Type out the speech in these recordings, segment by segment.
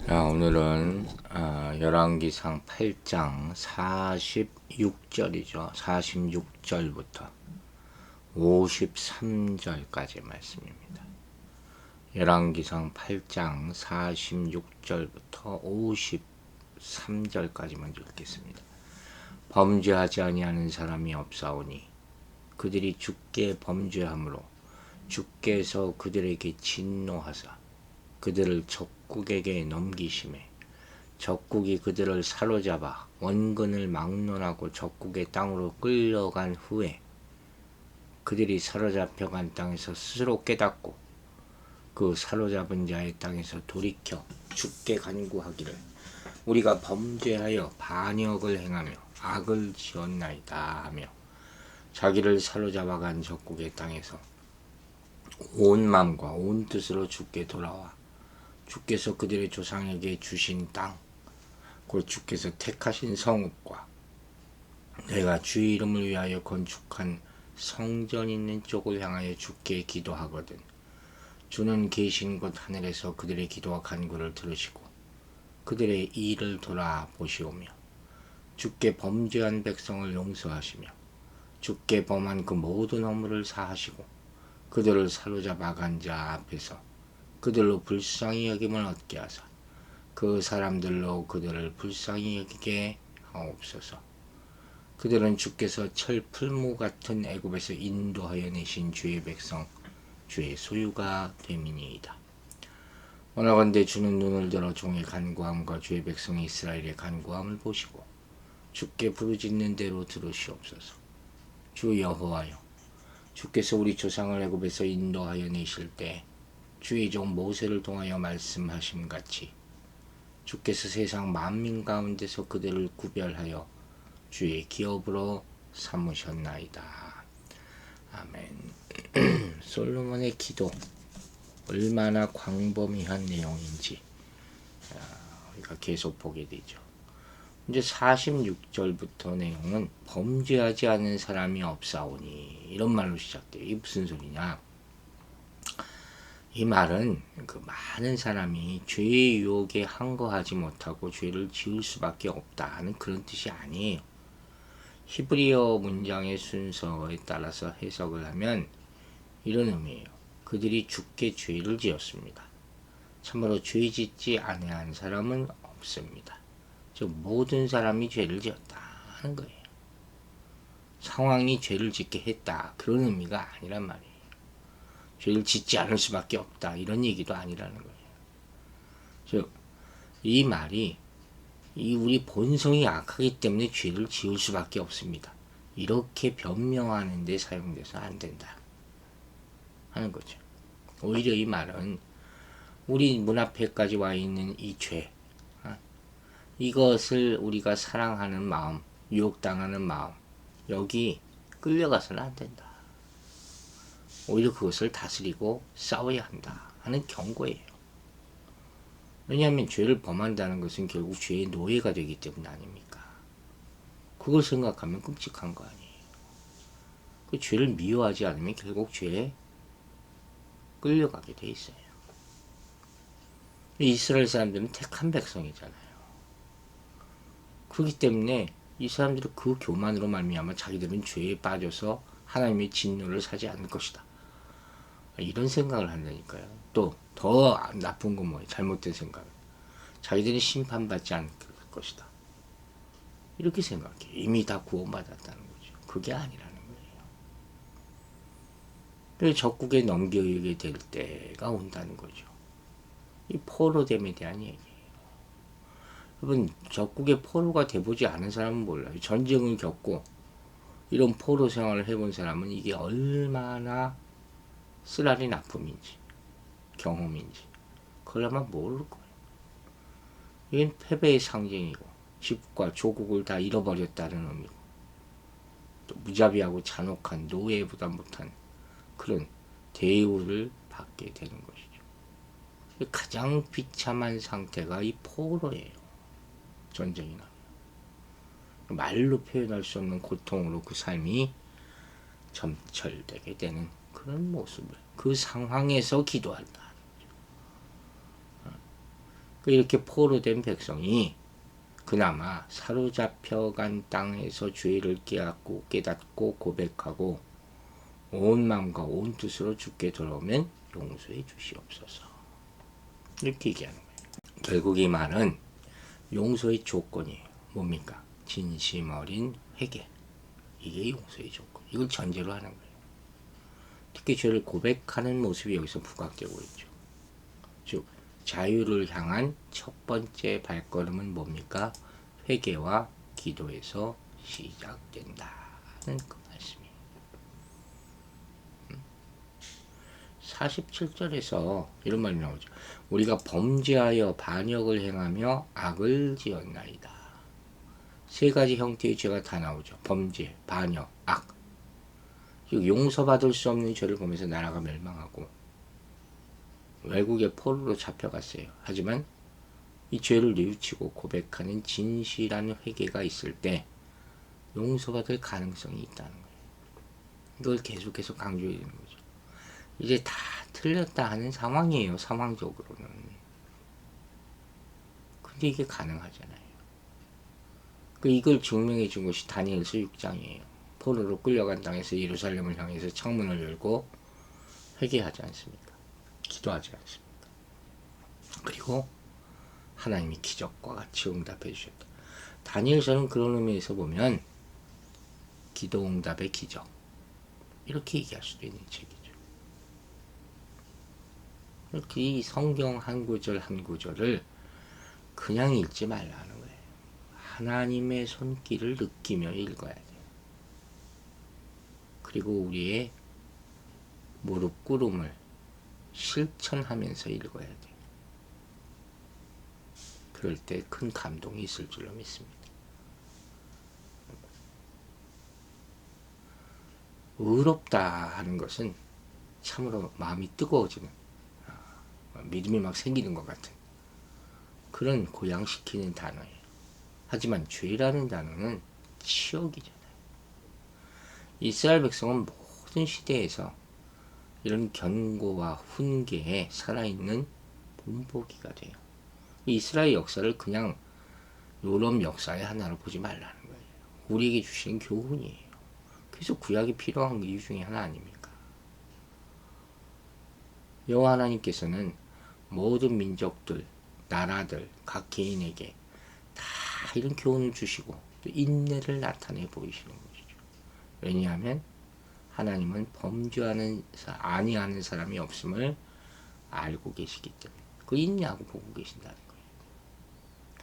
자, 오늘은 열왕기상 8장 46절이죠. 46절부터 53절까지 말씀입니다. 열왕기상 8장 46절부터 53절까지만 읽겠습니다. 범죄하지 아니하는 사람이 없사오니 그들이 주께 범죄함으로 주께서 그들에게 진노하사 그들을 적국에게 넘기심에 적국이 그들을 사로잡아 원근을 막론하고 적국의 땅으로 끌려간 후에 그들이 사로잡혀간 땅에서 스스로 깨닫고 그 사로잡은 자의 땅에서 돌이켜 주께 간구하기를 우리가 범죄하여 반역을 행하며 악을 지었나이다 하며 자기를 사로잡아간 적국의 땅에서 온 마음과 온 뜻으로 주께 돌아와 주께서 그들의 조상에게 주신 땅, 곧 주께서 택하신 성읍과 내가 주의 이름을 위하여 건축한 성전 있는 쪽을 향하여 주께 기도하거든. 주는 계신 곳 하늘에서 그들의 기도와 간구를 들으시고 그들의 일을 돌아보시오며 주께 범죄한 백성을 용서하시며 주께 범한 그 모든 허물을 사하시고 그들을 사로잡아 간 자 앞에서 그들로 불쌍히 여김을 얻게 하사 그 사람들로 그들을 불쌍히 여기게 하옵소서. 그들은 주께서 철 풀무 같은 애굽에서 인도하여 내신 주의 백성 주의 소유가 됨이니이다. 원하건대 주는 눈을 들어 종의 간구함과 주의 백성 이스라엘의 간구함을 보시고 주께 부르짖는 대로 들으시옵소서. 주 여호와여, 주께서 우리 조상을 애굽에서 인도하여 내실 때 주의 종 모세를 통하여 말씀하심 같이 주께서 세상 만민 가운데서 그들을 구별하여 주의 기업으로 삼으셨나이다. 아멘. 솔로몬의 기도 얼마나 광범위한 내용인지 우리가 계속 보게 되죠. 이제 46절부터 내용은 범죄하지 않은 사람이 없사오니 이런 말로 시작돼요. 이게 무슨 소리냐? 이 말은 그 많은 사람이 죄의 유혹에 항거하지 못하고 죄를 지을 수밖에 없다는 그런 뜻이 아니에요. 히브리어 문장의 순서에 따라서 해석을 하면 이런 의미예요. 그들이 주께 죄를 지었습니다. 참으로 죄 짓지 아니한 사람은 없습니다. 즉 모든 사람이 죄를 지었다 하는 거예요. 상황이 죄를 짓게 했다 그런 의미가 아니란 말이에요. 죄를 짓지 않을 수밖에 없다 이런 얘기도 아니라는 거예요. 즉 이 말이 우리 본성이 악하기 때문에 죄를 지을 수밖에 없습니다. 이렇게 변명하는 데 사용돼서 안 된다 하는 거죠. 오히려 이 말은 우리 문 앞에까지 와 있는 이 죄, 이것을 우리가 사랑하는 마음, 유혹당하는 마음, 여기 끌려가서는 안 된다. 오히려 그것을 다스리고 싸워야 한다 하는 경고예요. 왜냐하면 죄를 범한다는 것은 결국 죄의 노예가 되기 때문 아닙니까? 그걸 생각하면 끔찍한 거 아니에요. 그 죄를 미워하지 않으면 결국 죄에 끌려가게 돼 있어요. 이스라엘 사람들은 택한 백성이잖아요. 그렇기 때문에 이 사람들은 그 교만으로 말미암아 자기들은 죄에 빠져서 하나님의 진노를 사지 않을 것이다. 이런 생각을 한다니까요. 또 더 나쁜 건 뭐예요? 잘못된 생각. 자기들이 심판받지 않을 것이다. 이렇게 생각해. 이미 다 구원받았다는 거죠. 그게 아니라는 거예요. 그래서 적국에 넘겨지게 될 때가 온다는 거죠. 이 포로됨에 대한 얘기예요. 여러분, 적국의 포로가 돼보지 않은 사람은 몰라요. 전쟁을 겪고 이런 포로 생활을 해본 사람은 이게 얼마나 쓰라린 아픔인지 경험인지 그걸 아마 모를 거예요. 이건 패배의 상징이고 집과 조국을 다 잃어버렸다는 의미고 또 무자비하고 잔혹한 노예보다 못한 그런 대우를 받게 되는 것이죠. 가장 비참한 상태가 이 포로예요. 전쟁이 나면 말로 표현할 수 없는 고통으로 그 삶이 점철되게 되는 그런 모습을 그 상황에서 기도한다. 이렇게 포로된 백성이 그나마 사로잡혀간 땅에서 죄를 깨닫고 고백하고 온 마음과 온 뜻으로 주께 돌아오면 용서해 주시옵소서. 이렇게 얘기하는 거예요. 결국 이 말은 용서의 조건이 뭡니까? 진심 어린 회개. 이게 용서의 조건. 이걸 전제로 하는 거예요. 특히 죄를 고백하는 모습이 여기서 부각되고 있죠. 즉 자유를 향한 첫 번째 발걸음은 뭡니까? 회개와 기도에서 시작된다는 그 말씀이에요. 47절에서 이런 말이 나오죠. 우리가 범죄하여 반역을 행하며 악을 지었나이다. 세 가지 형태의 죄가 다 나오죠. 범죄, 반역, 악. 즉 용서받을 수 없는 죄를 보면서 나라가 멸망하고 외국의 포로로 잡혀갔어요. 하지만 이 죄를 뉘우치고 고백하는 진실한 회개가 있을 때 용서받을 가능성이 있다는 거예요. 이걸 계속해서 강조해야 되는 거죠. 이제 다 틀렸다 하는 상황이에요. 상황적으로는. 근데 이게 가능하잖아요. 이걸 증명해 준 것이 다니엘서 6장이에요. 포로로 끌려간 땅에서 예루살렘을 향해서 창문을 열고 회개하지 않습니까? 기도하지 않습니까? 그리고 하나님이 기적과 같이 응답해 주셨다. 다니엘서는 그런 의미에서 보면 기도 응답의 기적 이렇게 얘기할 수도 있는 책이죠. 이렇게 이 성경 한 구절 한 구절을 그냥 읽지 말라는 거예요. 하나님의 손길을 느끼며 읽어야 돼요. 그리고 우리의 무릎 꿇음을 실천하면서 읽어야 돼요. 그럴 때 큰 감동이 있을 줄로 믿습니다. 의롭다 하는 것은 참으로 마음이 뜨거워지는 믿음이 막 생기는 것 같은 그런 고양시키는 단어예요. 하지만 죄라는 단어는 치욕이잖아요. 이스라엘 백성은 모든 시대에서 이런 견고와 훈계에 살아있는 본보기가 돼요. 이스라엘 역사를 그냥 요런 역사의 하나로 보지 말라는 거예요. 우리에게 주시는 교훈이에요. 그래서 구약이 필요한 이유 중에 하나 아닙니까? 여호와 하나님께서는 모든 민족들, 나라들, 각 개인에게 다 이런 교훈을 주시고 또 인내를 나타내 보이시는 것이죠. 왜냐하면 하나님은 범죄하는 아니하는 사람이 없음을 알고 계시기 때문에 그 인내하고 보고 계신다는 거예요.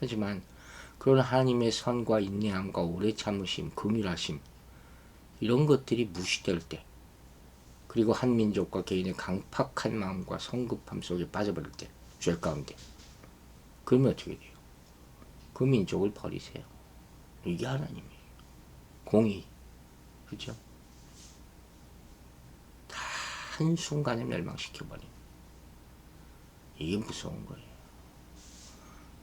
하지만 그런 하나님의 선과 인내함과 오래 참으심, 긍휼하심 이런 것들이 무시될 때 그리고 한 민족과 개인의 강팍한 마음과 성급함 속에 빠져버릴 때 죄 가운데 그러면 어떻게 돼요? 그 민족을 버리세요. 이게 하나님이에요. 공의. 그죠? 다 한순간에 멸망시켜버린 이게 무서운 거예요.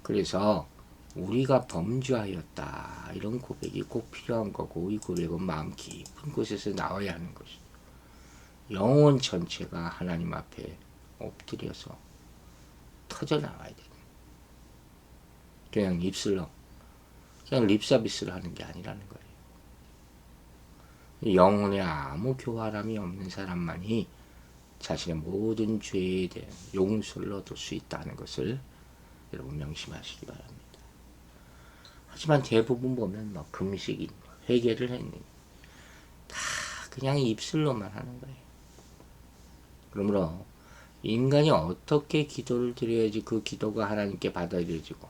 그래서 우리가 범죄하였다 이런 고백이 꼭 필요한 거고 이 고백은 마음 깊은 곳에서 나와야 하는 것이죠. 영혼 전체가 하나님 앞에 엎드려서 터져나와야 돼요. 그냥 입술로 그냥 립서비스를 하는 게 아니라는 거예요. 영혼에 아무 교활함이 없는 사람만이 자신의 모든 죄에 대한 용서를 얻을 수 있다는 것을 여러분 명심하시기 바랍니다. 하지만 대부분 보면 막 금식이 회개를 했느니 다 그냥 입술로만 하는 거예요. 그러므로 인간이 어떻게 기도를 드려야지 그 기도가 하나님께 받아들여지고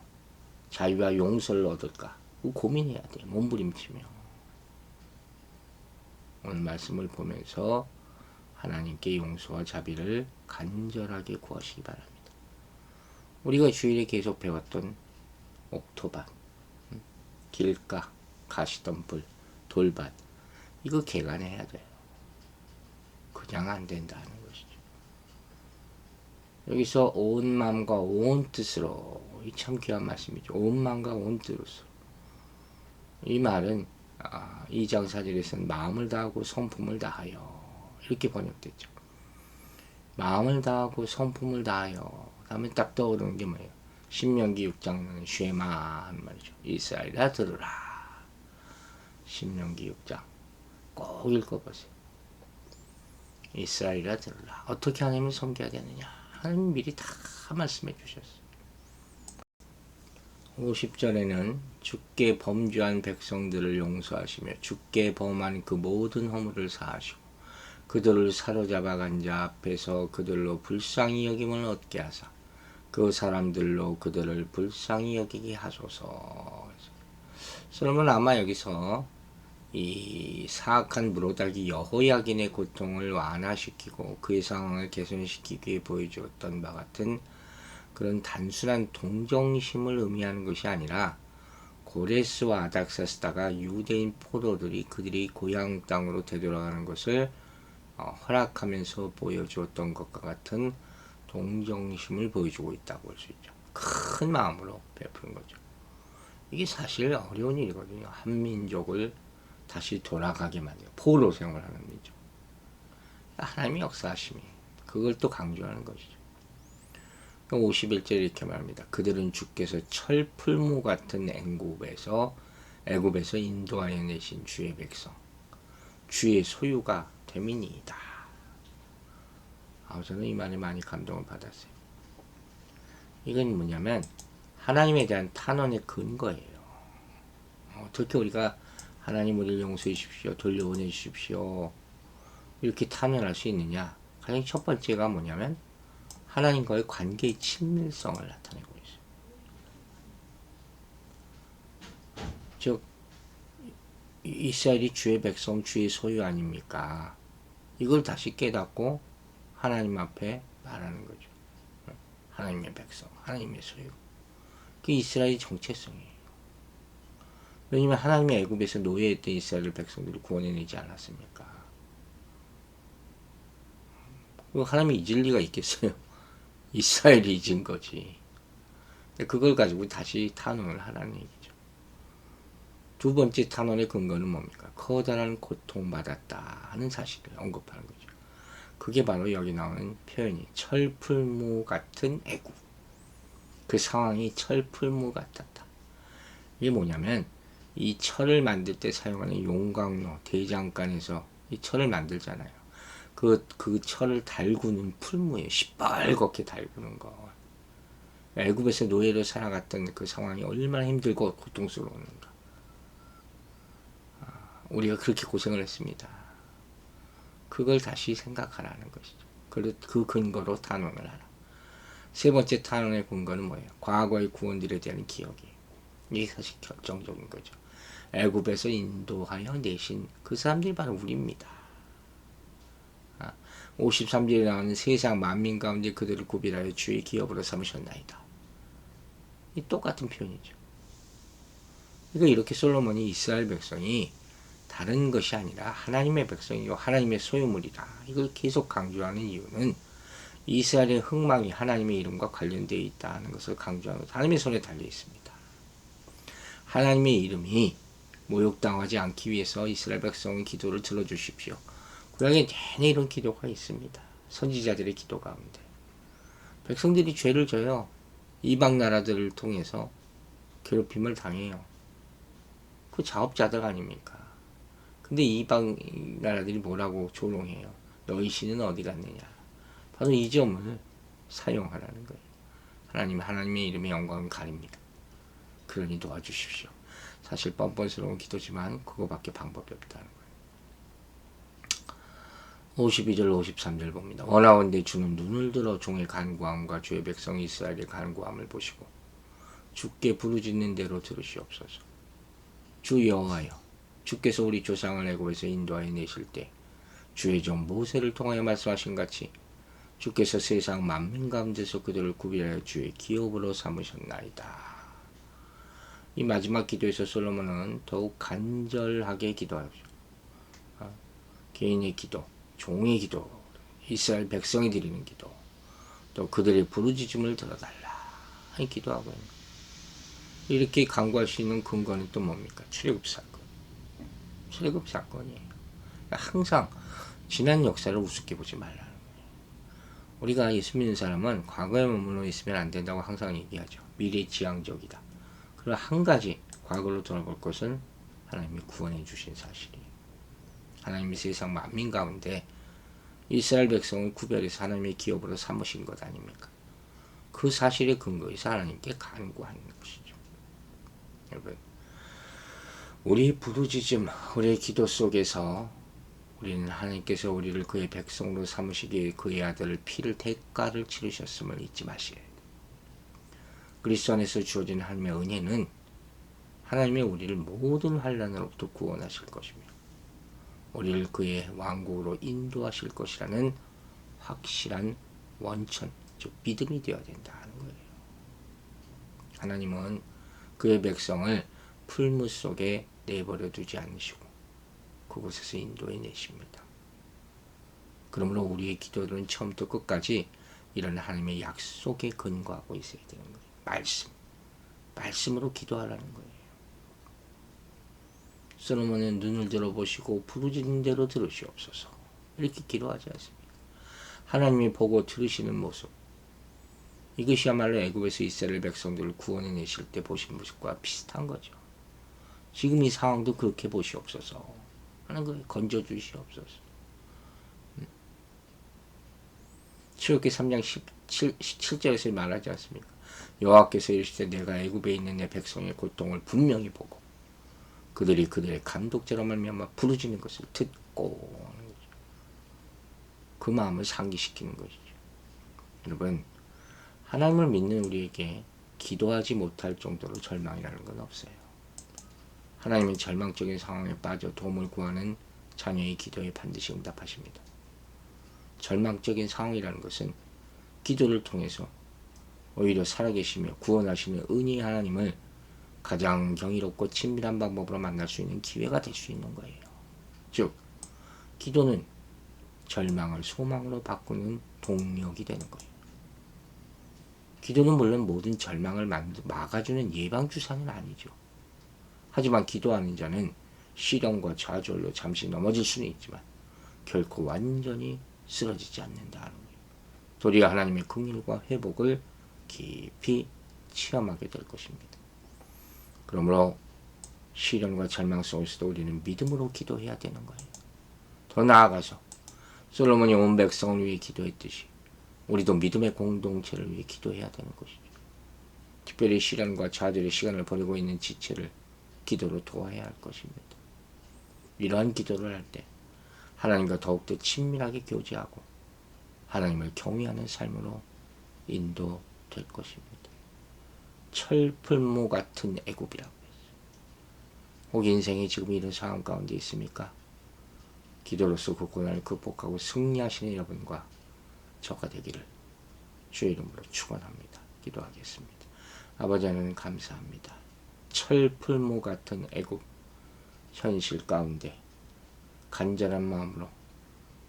자유와 용서를 얻을까 고민해야 돼요. 몸부림치며 오늘 말씀을 보면서 하나님께 용서와 자비를 간절하게 구하시기 바랍니다. 우리가 주일에 계속 배웠던 옥토밭, 길가, 가시덤불, 돌밭 이거 개간해야 돼요. 그냥 안 된다는 것이죠. 여기서 온 마음과 온 뜻으로 이 참 귀한 말씀이죠. 온 마음과 온 뜻으로 이 말은 2장 4절에서는 마음을 다하고 성품을 다하여 이렇게 번역됐죠. 마음을 다하고 성품을 다하여 다음에 딱 떠오르는 게 뭐예요? 신명기 6장은 쉐마 하는 말이죠. 이스라엘아 들으라. 신명기 6장 꼭 읽어보세요. 이스라엘아 들으라. 어떻게 하나님을 섬겨야 되느냐. 하나님 미리 다 말씀해 주셨어요. 50절에는 주께 범죄한 백성들을 용서하시며 주께 범한 그 모든 허물을 사하시고 그들을 사로잡아 간 자 앞에서 그들로 불쌍히 여김을 얻게 하사 그 사람들로 그들을 불쌍히 여기게 하소서. 솔로몬은 아마 여기서 이 사악한 무로다기 여호야긴의 고통을 완화시키고 그의 상황을 개선시키기 위해 보여주었던 바 같은 그런 단순한 동정심을 의미하는 것이 아니라 고레스와 아닥사스다가 유대인 포로들이 그들이 고향 땅으로 되돌아가는 것을 허락하면서 보여주었던 것과 같은 동정심을 보여주고 있다고 볼 수 있죠. 큰 마음으로 베푸는 거죠. 이게 사실 어려운 일이거든요. 한민족을 다시 돌아가게 만들고 포로 생활하는 민족. 하나님의 역사하심이 그걸 또 강조하는 것이죠. 51절 이렇게 말합니다. 그들은 주께서 철풀무 같은 애굽에서 인도하여 내신 주의 백성 주의 소유가 되민이이다. 저는 이 말에 많이 감동을 받았어요. 이건 뭐냐면 하나님에 대한 탄원의 근거예요. 어떻게 우리가 하나님 우리를 용서해 주십시오. 돌려보내 주십시오. 이렇게 탄원할 수 있느냐. 가장 첫 번째가 뭐냐면 하나님과의 관계의 친밀성을 나타내고 있어요. 즉 이스라엘이 주의 백성, 주의 소유 아닙니까? 이걸 다시 깨닫고 하나님 앞에 말하는 거죠. 하나님의 백성, 하나님의 소유. 그 이스라엘의 정체성이에요. 왜냐하면 하나님의 애굽에서 노예했던 이스라엘 백성들을 구원해내지 않았습니까? 하나님이 잊을 리가 있겠어요? 이스라엘이 잊은 거지. 그걸 가지고 다시 탄원을 하라는 얘기죠. 두 번째 탄원의 근거는 뭡니까? 커다란 고통받았다 하는 사실을 언급하는 거죠. 그게 바로 여기 나오는 표현이 철풀무 같은 애국. 그 상황이 철풀무 같았다. 이게 뭐냐면 이 철을 만들 때 사용하는 용광로, 대장간에서 이 철을 만들잖아요. 그 철을 달구는 풀무예요. 시뻘겋게 달구는 거. 애굽에서 노예로 살아갔던 그 상황이 얼마나 힘들고 고통스러웠는가. 우리가 그렇게 고생을 했습니다. 그걸 다시 생각하라는 것이죠. 그 근거로 탄원을 하라. 세 번째 탄원의 근거는 뭐예요? 과거의 구원들에 대한 기억이. 이게 사실 결정적인 거죠. 애굽에서 인도하여 내신 그 사람들이 바로 우리입니다. 53절에 나오는 세상 만민 가운데 그들을 구별하여 주의 기업으로 삼으셨나이다. 이 똑같은 표현이죠. 그러니까 이렇게 솔로몬이 이스라엘 백성이 다른 것이 아니라 하나님의 백성이요 하나님의 소유물이다. 이걸 계속 강조하는 이유는 이스라엘의 흥망이 하나님의 이름과 관련되어 있다는 것을 강조하는 것. 하나님의 손에 달려 있습니다. 하나님의 이름이 모욕당하지 않기 위해서 이스라엘 백성의 기도를 들어주십시오. 구약에 내내 이런 기도가 있습니다. 선지자들의 기도 가운데. 백성들이 죄를 져요. 이방 나라들을 통해서 괴롭힘을 당해요. 그 자업자들 아닙니까? 근데 이방 나라들이 뭐라고 조롱해요? 너희 신은 어디 갔느냐? 바로 이 점을 사용하라는 거예요. 하나님의 이름의 영광을 가립니다. 그러니 도와주십시오. 사실 뻔뻔스러운 기도지만 그거밖에 방법이 없다는 거예요. 52절 53절 봅니다. 원하건대 주는 눈을 들어 종의 간구함과 주의 백성 이스라엘의 간구함을 보시고 주께 부르짖는 대로 들으시옵소서. 주 여호와여, 주께서 우리 조상을 애굽에서 인도하여 내실 때 주의 종 모세를 통하여 말씀하신 같이 주께서 세상 만민 가운데서 그들을 구별하여 주의 기업으로 삼으셨나이다. 이 마지막 기도에서 솔로몬은 더욱 간절하게 기도하죠. 개인의 기도, 종의 기도, 이스라엘 백성이 드리는 기도, 또 그들의 부르짖음을 들어달라 하는 기도하고 있는 거예요. 이렇게 간구할 수 있는 근거는 또 뭡니까? 출애굽 사건. 출애굽 사건이에요. 항상 지난 역사를 우습게 보지 말라는 거예요. 우리가 예수 믿는 사람은 과거에 머물러 있으면 안 된다고 항상 얘기하죠. 미래지향적이다. 그리고 한 가지 과거로 돌아볼 것은 하나님이 구원해 주신 사실이에요. 하나님이 세상 만민 가운데 이스라엘 백성을 구별해서 하나님의 기업으로 삼으신 것 아닙니까? 그 사실에 근거해서 하나님께 간구하는 것이죠. 여러분, 우리 부르짖음, 우리의 기도 속에서 우리는 하나님께서 우리를 그의 백성으로 삼으시기에 그의 아들을 피를 대가를 치르셨음을 잊지 마셔야 돼요. 그리스도 안에서 주어진 하나님의 은혜는 하나님의 우리를 모든 환난으로부터 구원하실 것이며 우리를 그의 왕국으로 인도하실 것이라는 확실한 원천, 즉 믿음이 되어야 된다 하는 거예요. 하나님은 그의 백성을 풀무 속에 내버려 두지 않으시고 그곳에서 인도해 내십니다. 그러므로 우리의 기도들은 처음부터 끝까지 이런 하나님의 약속에 근거하고 있어야 되는 거예요. 말씀으로 기도하라는 거예요. 솔로몬은 눈을 들어보시고 부르짖는 대로 들으시옵소서. 이렇게 기도하지 않습니까? 하나님이 보고 들으시는 모습, 이것이야말로 애굽에서 이스라엘 백성들을 구원해 내실 때 보신 모습과 비슷한 거죠. 지금 이 상황도 그렇게 보시옵소서 하는 거예요. 건져주시옵소서. 출애굽기 3장 17절에서 말하지 않습니까? 여호와께서 이르시되 내가 애굽에 있는 내 백성의 고통을 분명히 보고 그들이 그들의 감독자로 말미암아 부르짖는 것을 듣고 하는 거죠. 그 마음을 상기시키는 것이죠. 여러분, 하나님을 믿는 우리에게 기도하지 못할 정도로 절망이라는 건 없어요. 하나님은 절망적인 상황에 빠져 도움을 구하는 자녀의 기도에 반드시 응답하십니다. 절망적인 상황이라는 것은 기도를 통해서 오히려 살아계시며 구원하시는 은혜의 하나님을 가장 경이롭고 친밀한 방법으로 만날 수 있는 기회가 될 수 있는 거예요. 즉, 기도는 절망을 소망으로 바꾸는 동력이 되는 거예요. 기도는 물론 모든 절망을 막아주는 예방주사는 아니죠. 하지만 기도하는 자는 시련과 좌절로 잠시 넘어질 수는 있지만 결코 완전히 쓰러지지 않는다는 거예요. 도리어 하나님의 긍휼과 회복을 깊이 체험하게 될 것입니다. 그러므로 시련과 절망 속에서도 우리는 믿음으로 기도해야 되는 거예요. 더 나아가서 솔로몬이 온 백성을 위해 기도했듯이 우리도 믿음의 공동체를 위해 기도해야 되는 것이죠. 특별히 시련과 좌절의 시간을 보내고 있는 지체를 기도로 도와야 할 것입니다. 이러한 기도를 할 때 하나님과 더욱더 친밀하게 교제하고 하나님을 경외하는 삶으로 인도될 것입니다. 철풀무 같은 애굽이라고 했어요. 혹 인생이 지금 이런 상황 가운데 있습니까? 기도로서 그 고난을 극복하고 승리하시는 여러분과 저가 되기를 주의 이름으로 축원합니다. 기도하겠습니다. 아버지 하나님 감사합니다. 철풀무 같은 애굽 현실 가운데 간절한 마음으로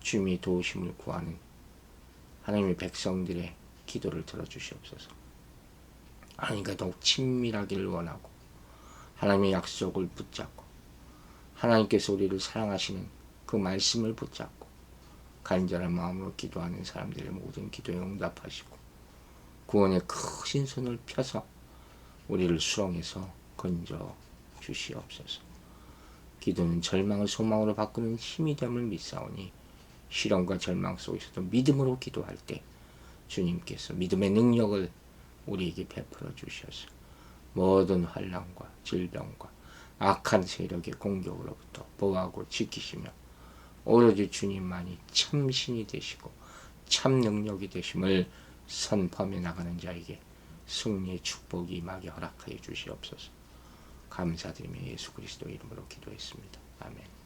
주님의 도우심을 구하는 하나님의 백성들의 기도를 들어주시옵소서. 하나님과 더욱 친밀하기를 원하고 하나님의 약속을 붙잡고 하나님께서 우리를 사랑하시는 그 말씀을 붙잡고 간절한 마음으로 기도하는 사람들의 모든 기도에 응답하시고 구원의 크신 손을 펴서 우리를 수렁에서 건져 주시옵소서. 기도는 절망을 소망으로 바꾸는 힘이 됨을 믿사오니 시련과 절망 속에서도 믿음으로 기도할 때 주님께서 믿음의 능력을 우리에게 베풀어 주셔서 모든 환난과 질병과 악한 세력의 공격으로부터 보호하고 지키시며 오로지 주님만이 참 신이 되시고 참 능력이 되심을 선포하며 나가는 자에게 승리의 축복이 임하게 허락하여 주시옵소서. 감사드리며 예수 그리스도 이름으로 기도했습니다. 아멘.